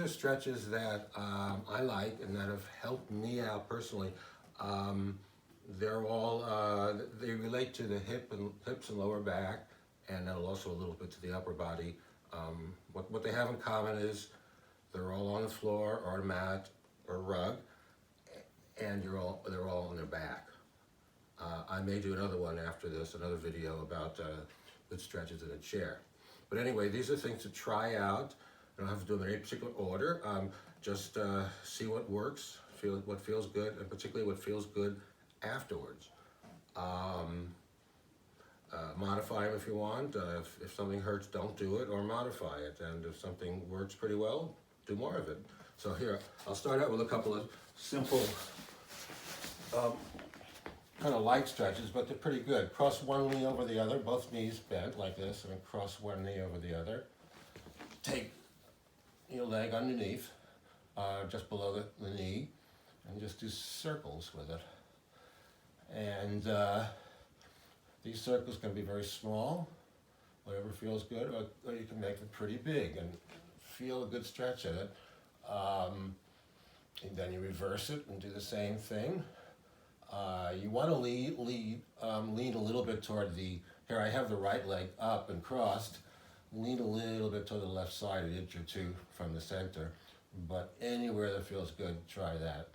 are stretches that I like and that have helped me out personally. Um, they're all they relate to the hips and lower back, and then also a little bit to the upper body. What they have in common is they're all on the floor or a mat or rug, and they're all on their back. I may do another one after this, another video about good stretches in a chair. But anyway, these are things to try out. You don't have to do them in any particular order. Just see what works, feel what feels good, and particularly what feels good afterwards. Modify them if you want. If something hurts, don't do it, or modify it. And if something works pretty well, do more of it. So here, I'll start out with a couple of simple, kind of light stretches, but they're pretty good. Cross one knee over the other, both knees bent like this, and then cross one knee over the other. Take your leg underneath, just below the knee, and just do circles with it. And these circles can be very small, whatever feels good, or you can make them pretty big and feel a good stretch in it. And then you reverse it and do the same thing. You want to lean a little bit toward here I have the right leg up and crossed, lean a little bit to the left side, an inch or two from the center, but anywhere that feels good, try that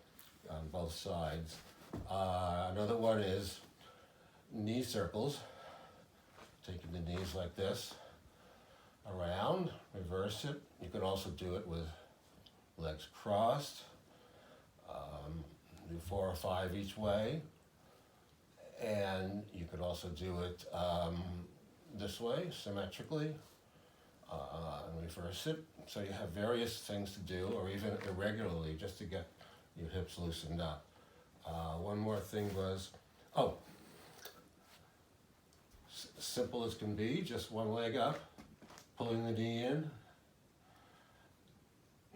on both sides. Another one is knee circles, taking the knees like this, around, reverse it. You can also do it with legs crossed. Do 4 or 5 each way, and you could also do it this way, symmetrically, and reverse it. So you have various things to do, or even irregularly, just to get your hips loosened up. One more thing was, simple as can be, just one leg up, pulling the knee in.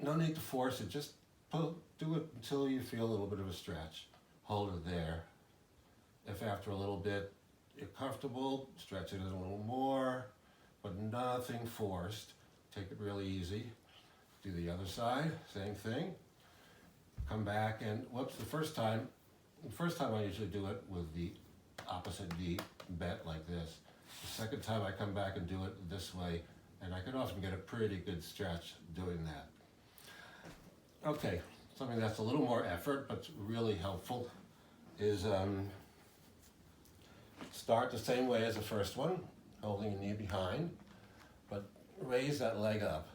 No need to force it, just do it until you feel a little bit of a stretch. Hold it there. If after a little bit you're comfortable, stretch it a little more, but nothing forced. Take it really easy. Do the other side, same thing. Come back and, the first time I usually do it with the opposite knee bent like this. The second time I come back and do it this way, and I can often get a pretty good stretch doing that. Okay, something that's a little more effort, but really helpful, is start the same way as the first one, holding your knee behind, but raise that leg up.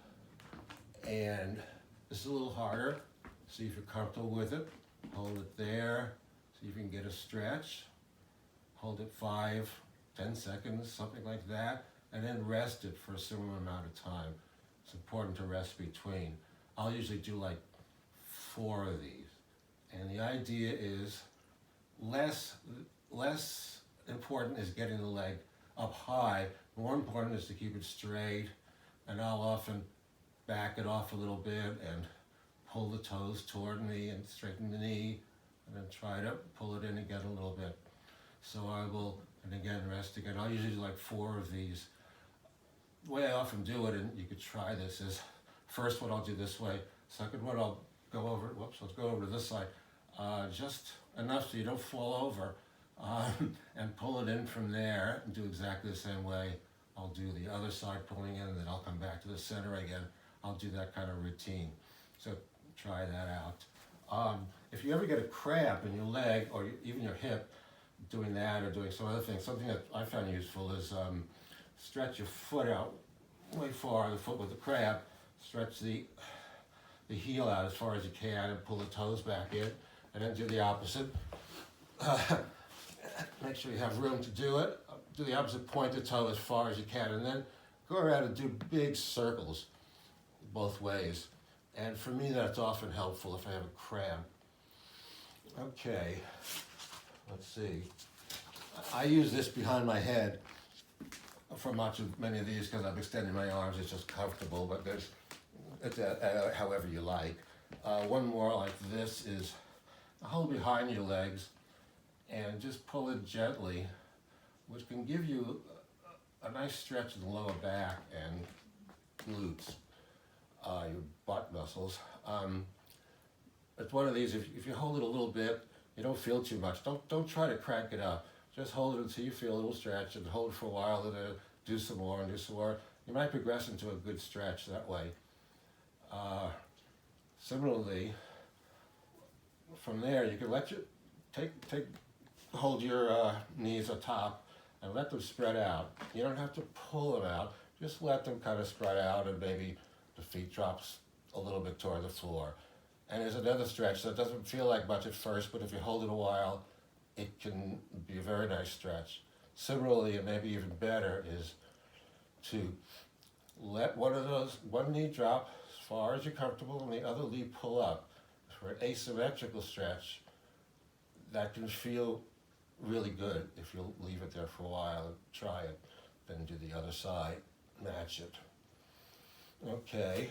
And this is a little harder. See if you're comfortable with it. Hold it there. See if you can get a stretch. Hold it 5, 10 seconds, something like that, and then rest it for a similar amount of time. It's important to rest between. I'll usually do like 4 of these. And the idea is less important is getting the leg up high. More important is to keep it straight. And I'll often back it off a little bit and pull the toes toward me and straighten the knee, and then try to pull it in again a little bit. So I will, and again, rest again. I'll usually do like 4 of these. The way I often do it, and you could try this, is first one I'll do this way, second one I'll go over, let's go over to this side, just enough so you don't fall over, and pull it in from there, and do exactly the same way. I'll do the other side pulling in, and then I'll come back to the center again. I'll do that kind of routine. So try that out. If you ever get a cramp in your leg, or even your hip, doing that or doing some other thing, something that I found useful is stretch your foot out way far, the foot with the cramp, stretch the heel out as far as you can and pull the toes back in, and then do the opposite. Make sure you have room to do it. Do the opposite, point the toe as far as you can, and then go around and do big circles both ways. And for me, that's often helpful if I have a cramp. Okay, let's see. I use this behind my head for many of these because I've extended my arms. It's just comfortable, but it's however you like. One more like this is hold behind your legs and just pull it gently, which can give you a nice stretch in the lower back and glutes. your butt muscles. It's one of these, if you hold it a little bit, you don't feel too much. Don't try to crank it up. Just hold it until you feel a little stretch and hold it for a while and then do some more and do some more. You might progress into a good stretch that way. Similarly, from there you can let your, hold your knees atop and let them spread out. You don't have to pull them out, just let them kind of spread out and maybe the feet drops a little bit toward the floor. And there's another stretch that doesn't feel like much at first, but if you hold it a while, it can be a very nice stretch. Similarly, and maybe even better, is to let one knee drop as far as you're comfortable and the other knee pull up. For an asymmetrical stretch, that can feel really good if you'll leave it there for a while and try it. Then do the other side, match it. Okay.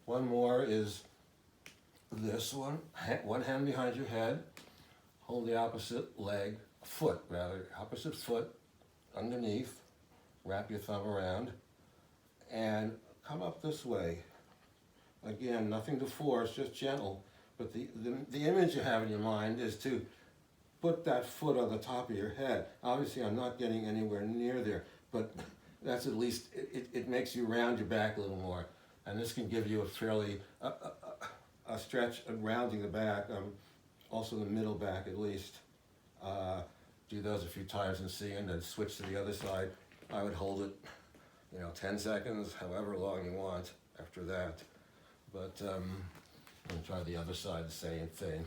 One more is this one. One hand behind your head, hold the opposite opposite foot underneath, wrap your thumb around, and come up this way. Again, nothing to force, just gentle. But the image you have in your mind is to put that foot on the top of your head. Obviously, I'm not getting anywhere near there, but that's at least, it makes you round your back a little more. And this can give you a fairly, a stretch of rounding the back, also the middle back at least. Do those a few times and see, and then switch to the other side. I would hold it, 10 seconds, however long you want after that. But and try the other side, the same thing.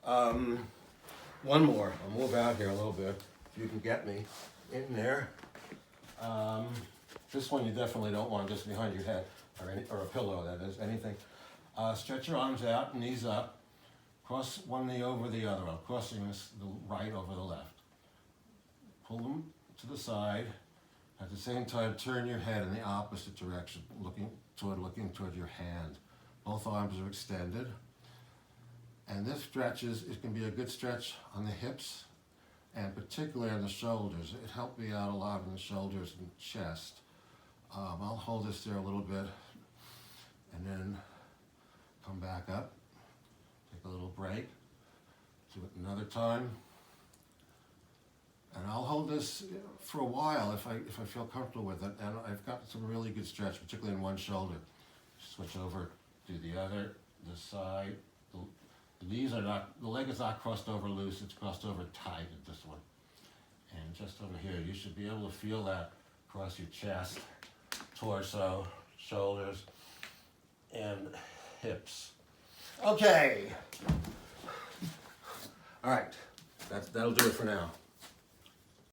One more. I'll move out here a little bit, if you can get me in there. This one you definitely don't want just behind your head, or a pillow, that is, anything. Stretch your arms out, knees up, cross one knee over the other. I'm crossing the right over the left. Pull them to the side. At the same time, turn your head in the opposite direction, looking toward your hand. Both arms are extended. And this stretches, it can be a good stretch on the hips and particularly on the shoulders. It helped me out a lot in the shoulders and chest. I'll hold this there a little bit and then come back up, take a little break, do it another time. And I'll hold this for a while if I feel comfortable with it. And I've got some really good stretch, particularly in one shoulder. Switch over, do the other, this side. The leg is not crossed over loose, it's crossed over tight at this one. And just over here, you should be able to feel that across your chest, torso, shoulders, and hips. Okay. All right, that'll do it for now.